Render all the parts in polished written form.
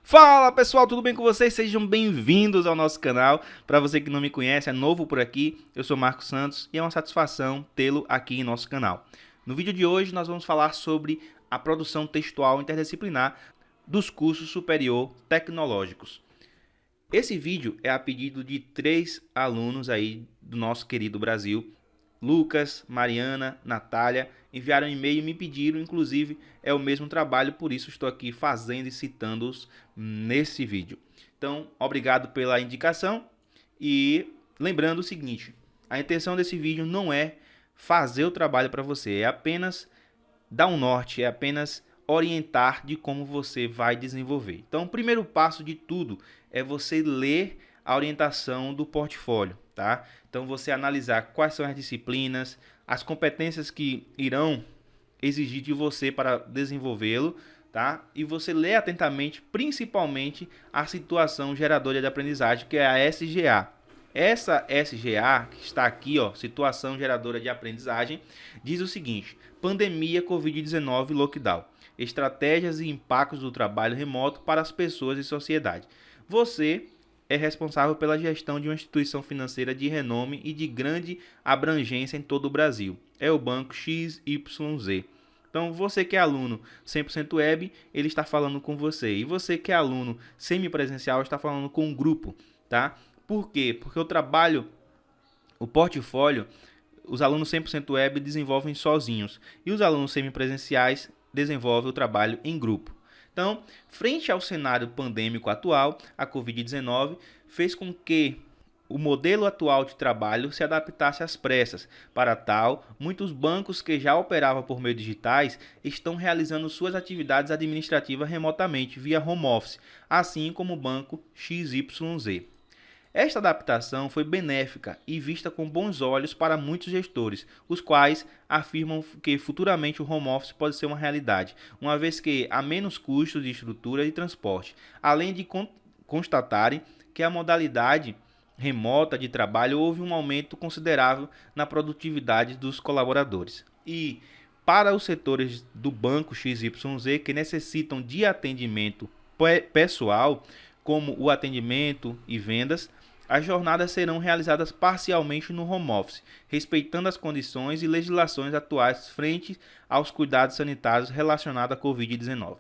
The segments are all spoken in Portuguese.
Fala pessoal, tudo bem com vocês? Sejam bem-vindos ao nosso canal. Para você que não me conhece, é novo por aqui, eu sou Marcos Santos e é uma satisfação tê-lo aqui em nosso canal. No vídeo de hoje nós vamos falar sobre a produção textual interdisciplinar dos cursos superior tecnológicos. Esse vídeo é a pedido de 3 alunos aí do nosso querido Brasil. Lucas, Mariana, Natália, enviaram um e-mail e me pediram, inclusive é o mesmo trabalho, por isso estou aqui fazendo e citando-os nesse vídeo. Então, obrigado pela indicação e lembrando o seguinte, a intenção desse vídeo não é fazer o trabalho para você, é apenas dar um norte, é apenas orientar de como você vai desenvolver. Então, o primeiro passo de tudo é você ler a orientação do portfólio, tá? Então, você analisar quais são as disciplinas, as competências que irão exigir de você para desenvolvê-lo, tá? E você lê atentamente, principalmente, a situação geradora de aprendizagem, que é a SGA. Essa SGA, que está aqui, ó, situação geradora de aprendizagem, diz o seguinte: pandemia Covid-19 lockdown, estratégias e impactos do trabalho remoto para as pessoas e sociedade. Você é responsável pela gestão de uma instituição financeira de renome e de grande abrangência em todo o Brasil. É o Banco XYZ. Então, você que é aluno 100% web, ele está falando com você. E você que é aluno semipresencial, está falando com um grupo, tá? Por quê? Porque o portfólio, os alunos 100% web desenvolvem sozinhos. E os alunos semipresenciais desenvolvem o trabalho em grupo. Então, frente ao cenário pandêmico atual, a Covid-19 fez com que o modelo atual de trabalho se adaptasse às pressas. Para tal, muitos bancos que já operavam por meio digitais estão realizando suas atividades administrativas remotamente via home office, assim como o banco XYZ. Esta adaptação foi benéfica e vista com bons olhos para muitos gestores, os quais afirmam que futuramente o home office pode ser uma realidade, uma vez que há menos custos de estrutura e transporte, além de constatarem que a modalidade remota de trabalho houve um aumento considerável na produtividade dos colaboradores. E para os setores do banco XYZ que necessitam de atendimento pessoal, como o atendimento e vendas, as jornadas serão realizadas parcialmente no home office, respeitando as condições e legislações atuais frente aos cuidados sanitários relacionados à Covid-19.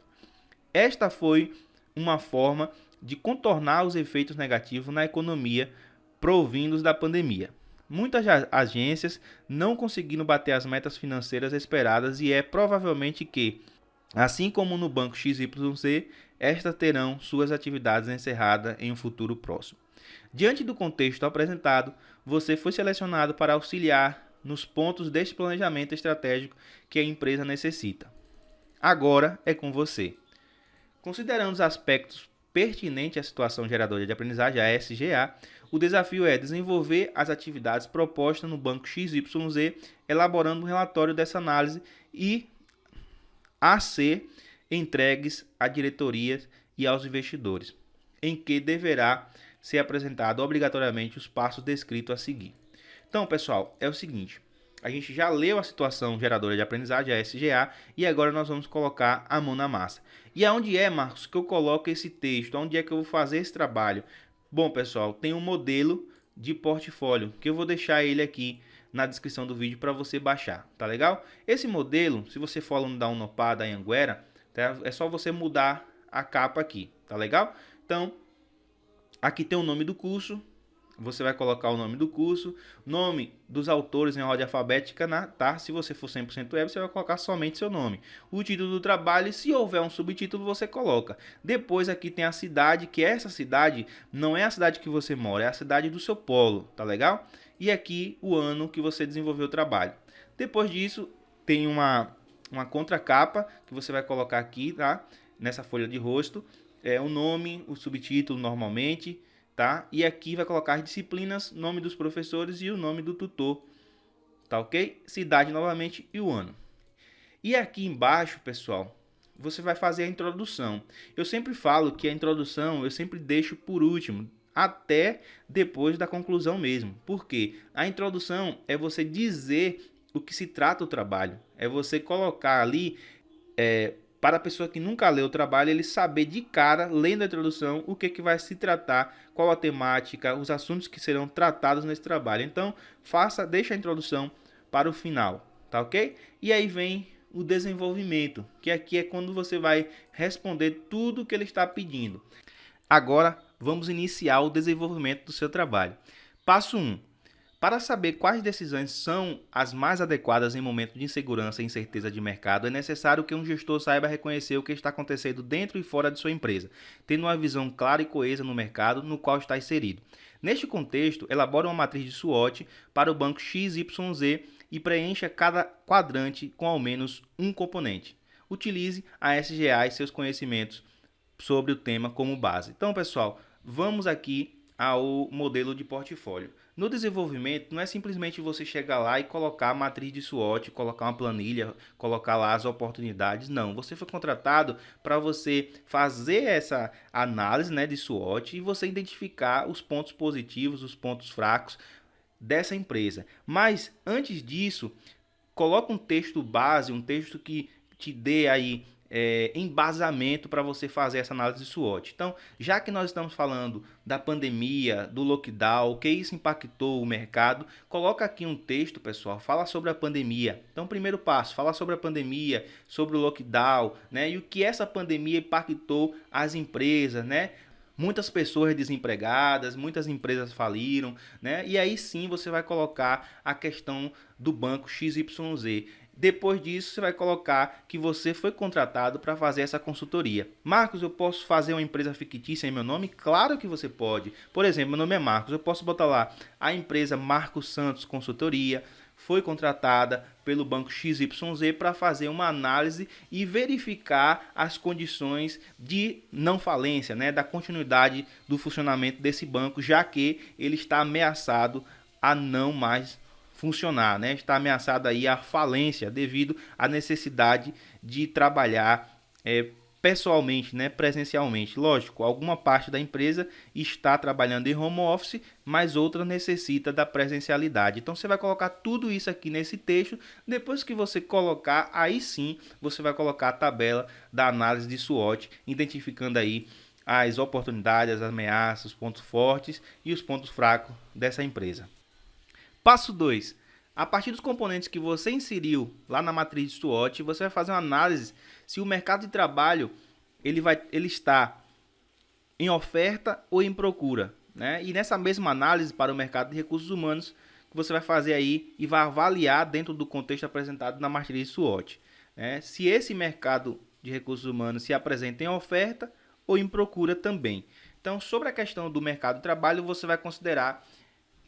Esta foi uma forma de contornar os efeitos negativos na economia provindos da pandemia. Muitas agências não conseguiram bater as metas financeiras esperadas e é provavelmente que, assim como no banco XYZ, estas terão suas atividades encerradas em um futuro próximo. Diante do contexto apresentado, você foi selecionado para auxiliar nos pontos deste planejamento estratégico que a empresa necessita. Agora é com você. Considerando os aspectos pertinentes à situação geradora de aprendizagem, a SGA, o desafio é desenvolver as atividades propostas no banco XYZ, elaborando um relatório dessa análise e a ser entregues à diretoria e aos investidores, em que deverá ser apresentado obrigatoriamente os passos descritos a seguir. Então, pessoal, é o seguinte, a gente já leu a situação geradora de aprendizagem, a SGA, e agora nós vamos colocar a mão na massa. E aonde é, Marcos, que eu coloco esse texto? Onde é que eu vou fazer esse trabalho? Bom, pessoal, tem um modelo de portfólio, que eu vou deixar ele aqui na descrição do vídeo para você baixar, tá legal? Esse modelo, se você for aluno da Unopar, da Anhanguera, tá? É só você mudar a capa aqui, tá legal? Então, aqui tem o nome do curso, você vai colocar o nome do curso, nome dos autores em ordem alfabética, tá? Se você for 100% web, você vai colocar somente seu nome. O título do trabalho, e se houver um subtítulo, você coloca. Depois aqui tem a cidade, que essa cidade não é a cidade que você mora, é a cidade do seu polo, tá legal? E aqui o ano que você desenvolveu o trabalho. Depois disso, tem uma contracapa que você vai colocar aqui, tá? Nessa folha de rosto, o nome, o subtítulo normalmente, tá? E aqui vai colocar as disciplinas, nome dos professores e o nome do tutor, tá ok? Cidade novamente e o ano. E aqui embaixo, pessoal, você vai fazer a introdução. Eu sempre falo que a introdução eu sempre deixo por último, até depois da conclusão mesmo. Por quê? A introdução é você dizer o que se trata o trabalho, é você colocar ali para a pessoa que nunca leu o trabalho, ele saber de cara, lendo a introdução, o que vai se tratar, qual a temática, os assuntos que serão tratados nesse trabalho. Então, deixa a introdução para o final, tá ok? E aí vem o desenvolvimento, que aqui é quando você vai responder tudo o que ele está pedindo. Agora, vamos iniciar o desenvolvimento do seu trabalho. Passo 1. Para saber quais decisões são as mais adequadas em momento de insegurança e incerteza de mercado, é necessário que um gestor saiba reconhecer o que está acontecendo dentro e fora de sua empresa, tendo uma visão clara e coesa no mercado no qual está inserido. Neste contexto, elabore uma matriz de SWOT para o banco XYZ e preencha cada quadrante com ao menos um componente. Utilize a SGA e seus conhecimentos sobre o tema como base. Então, pessoal, vamos aqui ao modelo de portfólio. No desenvolvimento, não é simplesmente você chegar lá e colocar a matriz de SWOT, colocar uma planilha, colocar lá as oportunidades. Não, você foi contratado para você fazer essa análise, né, de SWOT e você identificar os pontos positivos, os pontos fracos dessa empresa. Mas, antes disso, coloca um texto base, um texto que te dê aí embasamento para você fazer essa análise de SWOT. Então, já que nós estamos falando da pandemia, do lockdown, o que isso impactou o mercado, coloca aqui um texto, pessoal, fala sobre a pandemia. Então, primeiro passo, fala sobre a pandemia, sobre o lockdown, né? E o que essa pandemia impactou as empresas, né? Muitas pessoas desempregadas, muitas empresas faliram, né? E aí sim você vai colocar a questão do banco XYZ. Depois disso, você vai colocar que você foi contratado para fazer essa consultoria. Marcos, eu posso fazer uma empresa fictícia em meu nome? Claro que você pode. Por exemplo, meu nome é Marcos, eu posso botar lá a empresa Marcos Santos Consultoria, foi contratada pelo banco XYZ para fazer uma análise e verificar as condições de não falência, né, da continuidade do funcionamento desse banco, já que ele está ameaçado a não mais funcionar, né? Está ameaçada aí a falência devido à necessidade de trabalhar pessoalmente, né? Presencialmente. Lógico, alguma parte da empresa está trabalhando em home office, mas outra necessita da presencialidade. Então você vai colocar tudo isso aqui nesse texto. Depois que você colocar, aí sim você vai colocar a tabela da análise de SWOT, identificando aí as oportunidades, as ameaças, os pontos fortes e os pontos fracos dessa empresa. Passo 2. A partir dos componentes que você inseriu lá na matriz de SWOT, você vai fazer uma análise se o mercado de trabalho ele está em oferta ou em procura, né? E nessa mesma análise para o mercado de recursos humanos, que você vai fazer aí e vai avaliar dentro do contexto apresentado na matriz de SWOT, né? Se esse mercado de recursos humanos se apresenta em oferta ou em procura também. Então, sobre a questão do mercado de trabalho, você vai considerar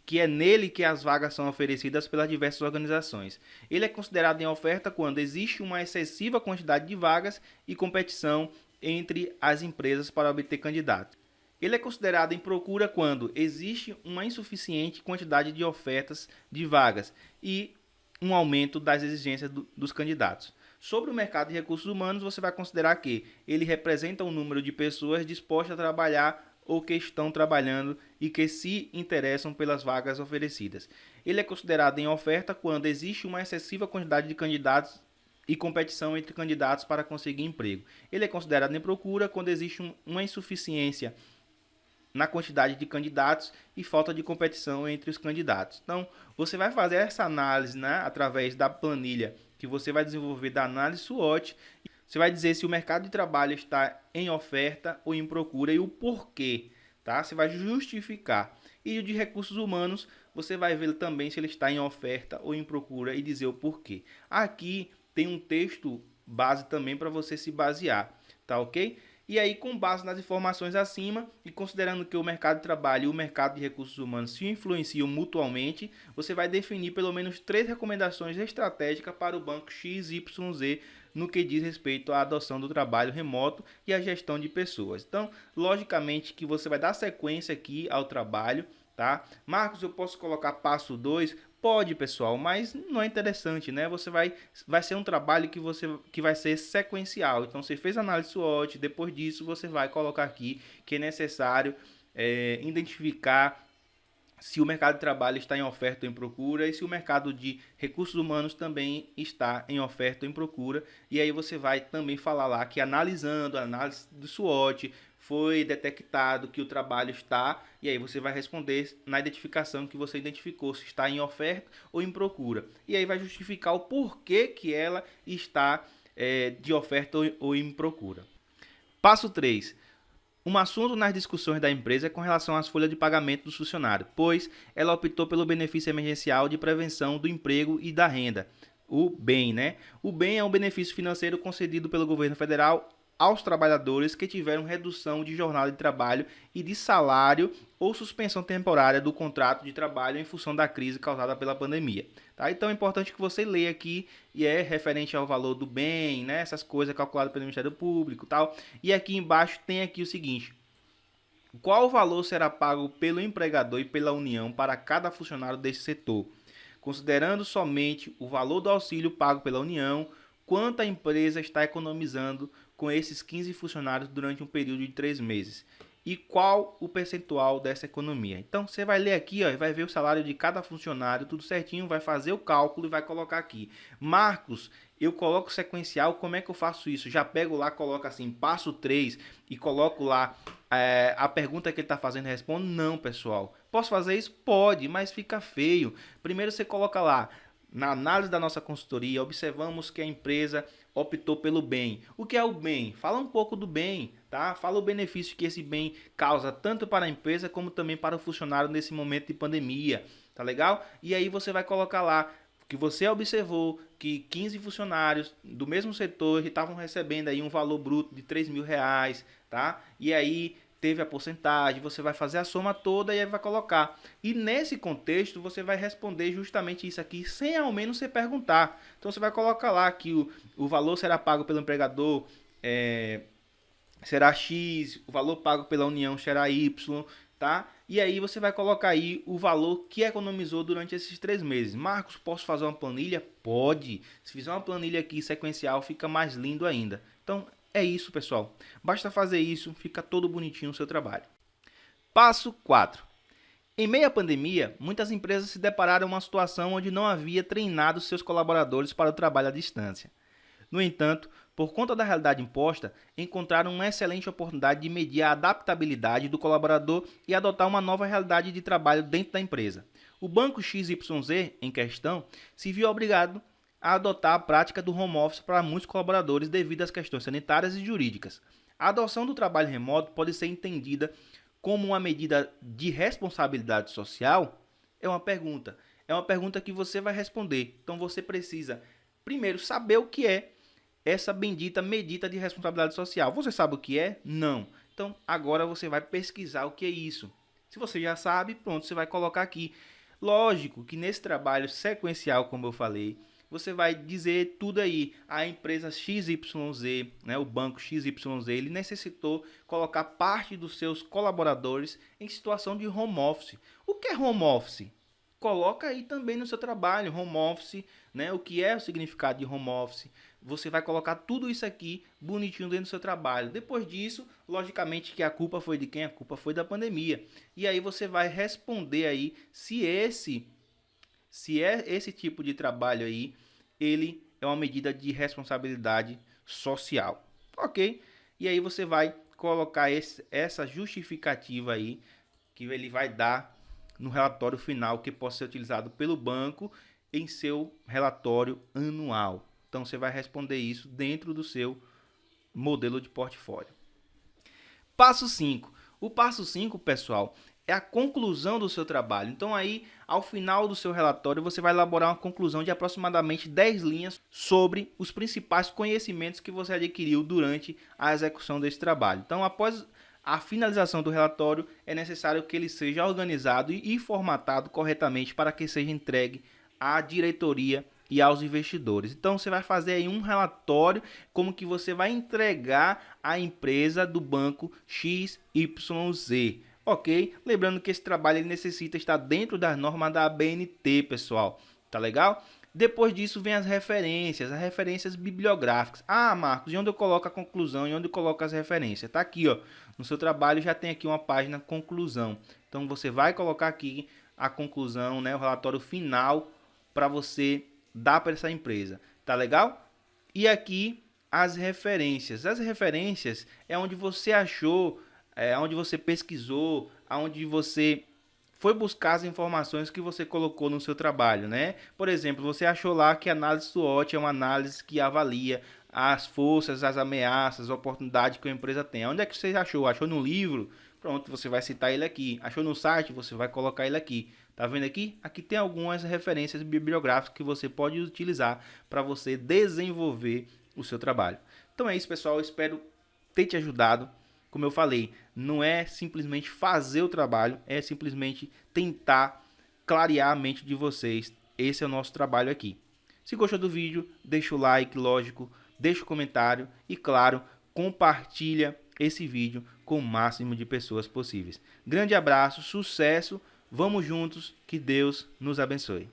que é nele que as vagas são oferecidas pelas diversas organizações. Ele é considerado em oferta quando existe uma excessiva quantidade de vagas e competição entre as empresas para obter candidatos. Ele é considerado em procura quando existe uma insuficiente quantidade de ofertas de vagas e um aumento das exigências dos candidatos. Sobre o mercado de recursos humanos, você vai considerar que ele representa um número de pessoas dispostas a trabalhar ou que estão trabalhando e que se interessam pelas vagas oferecidas. Ele é considerado em oferta quando existe uma excessiva quantidade de candidatos e competição entre candidatos para conseguir emprego. Ele é considerado em procura quando existe uma insuficiência na quantidade de candidatos e falta de competição entre os candidatos. Então, você vai fazer essa análise, né, através da planilha que você vai desenvolver da análise SWOT. Você vai dizer se o mercado de trabalho está em oferta ou em procura e o porquê, tá? Você vai justificar. E o de recursos humanos, você vai ver também se ele está em oferta ou em procura e dizer o porquê. Aqui tem um texto base também para você se basear, tá ok? E aí, com base nas informações acima e considerando que o mercado de trabalho e o mercado de recursos humanos se influenciam mutuamente, você vai definir pelo menos 3 recomendações estratégicas para o banco XYZ no que diz respeito à adoção do trabalho remoto e à gestão de pessoas. Então, logicamente que você vai dar sequência aqui ao trabalho, tá? Marcos, eu posso colocar passo 2? Pode, pessoal, mas não é interessante, né? Vai ser um trabalho que vai ser sequencial. Então, você fez análise SWOT, depois disso você vai colocar aqui que é necessário identificar se o mercado de trabalho está em oferta ou em procura e se o mercado de recursos humanos também está em oferta ou em procura. E aí você vai também falar lá que analisando a análise do SWOT, foi detectado que o trabalho está, e aí você vai responder na identificação que você identificou, se está em oferta ou em procura. E aí vai justificar o porquê que ela está de oferta ou em procura. Passo 3. Um assunto nas discussões da empresa é com relação às folhas de pagamento dos funcionários, pois ela optou pelo benefício emergencial de prevenção do emprego e da renda, o BEM, né? O BEM é um benefício financeiro concedido pelo governo federal aos trabalhadores que tiveram redução de jornada de trabalho e de salário ou suspensão temporária do contrato de trabalho em função da crise causada pela pandemia. Tá? Então é importante que você leia aqui, e é referente ao valor do bem, né? Essas coisas calculadas pelo Ministério Público e tal. E aqui embaixo tem aqui o seguinte: qual valor será pago pelo empregador e pela União para cada funcionário desse setor? Considerando somente o valor do auxílio pago pela União, quanto a empresa está economizando com esses 15 funcionários durante um período de 3 meses? E qual o percentual dessa economia? Então você vai ler aqui, ó, e vai ver o salário de cada funcionário, tudo certinho, vai fazer o cálculo e vai colocar aqui. Marcos, eu coloco sequencial, como é que eu faço isso? Já pego lá, coloco assim, passo 3 e coloco lá a pergunta que ele está fazendo e respondo? Não, pessoal. Posso fazer isso? Pode, mas fica feio. Primeiro você coloca lá, na análise da nossa consultoria, observamos que a empresa optou pelo bem. O que é o bem? Fala um pouco do bem, tá? Fala o benefício que esse bem causa tanto para a empresa como também para o funcionário nesse momento de pandemia, tá legal? E aí você vai colocar lá que você observou que 15 funcionários do mesmo setor estavam recebendo aí um valor bruto de R$ 3.000, tá? E aí teve a porcentagem, você vai fazer a soma toda e aí vai colocar. E nesse contexto você vai responder justamente isso aqui, sem ao menos você perguntar. Então você vai colocar lá que o valor será pago pelo empregador, será X, o valor pago pela União será Y, tá? E aí você vai colocar aí o valor que economizou durante esses 3 meses. Marcos, posso fazer uma planilha? Pode. Se fizer uma planilha aqui sequencial, fica mais lindo ainda. Então, é isso, pessoal. Basta fazer isso, fica todo bonitinho o seu trabalho. Passo 4. Em meio à pandemia, muitas empresas se depararam com uma situação onde não havia treinado seus colaboradores para o trabalho à distância. No entanto, por conta da realidade imposta, encontraram uma excelente oportunidade de medir a adaptabilidade do colaborador e adotar uma nova realidade de trabalho dentro da empresa. O banco XYZ, em questão, se viu obrigado a adotar a prática do home office para muitos colaboradores devido às questões sanitárias e jurídicas. A adoção do trabalho remoto pode ser entendida como uma medida de responsabilidade social? É uma pergunta. É uma pergunta que você vai responder. Então você precisa, primeiro, saber o que é essa bendita medida de responsabilidade social. Você sabe o que é? Não. Então agora você vai pesquisar o que é isso. Se você já sabe, pronto, você vai colocar aqui. Lógico que nesse trabalho sequencial, como eu falei, você vai dizer tudo aí. A empresa XYZ, né, o banco XYZ, ele necessitou colocar parte dos seus colaboradores em situação de home office. O que é home office? Coloca aí também no seu trabalho, home office, né? O que é o significado de home office. Você vai colocar tudo isso aqui bonitinho dentro do seu trabalho. Depois disso, logicamente que a culpa foi de quem? A culpa foi da pandemia. E aí você vai responder aí se é esse tipo de trabalho aí, ele é uma medida de responsabilidade social, ok? E aí você vai colocar essa justificativa aí, que ele vai dar no relatório final, que pode ser utilizado pelo banco em seu relatório anual. Então você vai responder isso dentro do seu modelo de portfólio. Passo 5. O passo 5, pessoal, é a conclusão do seu trabalho. Então aí, ao final do seu relatório, você vai elaborar uma conclusão de aproximadamente 10 linhas sobre os principais conhecimentos que você adquiriu durante a execução desse trabalho. Então, após a finalização do relatório, é necessário que ele seja organizado e formatado corretamente para que seja entregue à diretoria e aos investidores. Então você vai fazer aí um relatório como que você vai entregar à empresa do banco XYZ. Ok? Lembrando que esse trabalho ele necessita estar dentro das normas da ABNT, pessoal. Tá legal? Depois disso vem as referências bibliográficas. Ah, Marcos, e onde eu coloco a conclusão e onde eu coloco as referências? Tá aqui, ó. No seu trabalho já tem aqui uma página conclusão. Então você vai colocar aqui a conclusão, né, o relatório final para você dar para essa empresa. Tá legal? E aqui as referências. As referências é onde você achou, onde você pesquisou, onde você foi buscar as informações que você colocou no seu trabalho, né? Por exemplo, você achou lá que a análise SWOT é uma análise que avalia as forças, as ameaças, a oportunidade que a empresa tem. Onde é que você achou? Achou no livro? Pronto, você vai citar ele aqui. Achou no site? Você vai colocar ele aqui. Tá vendo aqui? Aqui tem algumas referências bibliográficas que você pode utilizar para você desenvolver o seu trabalho. Então é isso, pessoal. Eu espero ter te ajudado. Como eu falei, não é simplesmente fazer o trabalho, é simplesmente tentar clarear a mente de vocês. Esse é o nosso trabalho aqui. Se gostou do vídeo, deixa o like, lógico, deixa o comentário e, claro, compartilha esse vídeo com o máximo de pessoas possíveis. Grande abraço, sucesso, vamos juntos, que Deus nos abençoe.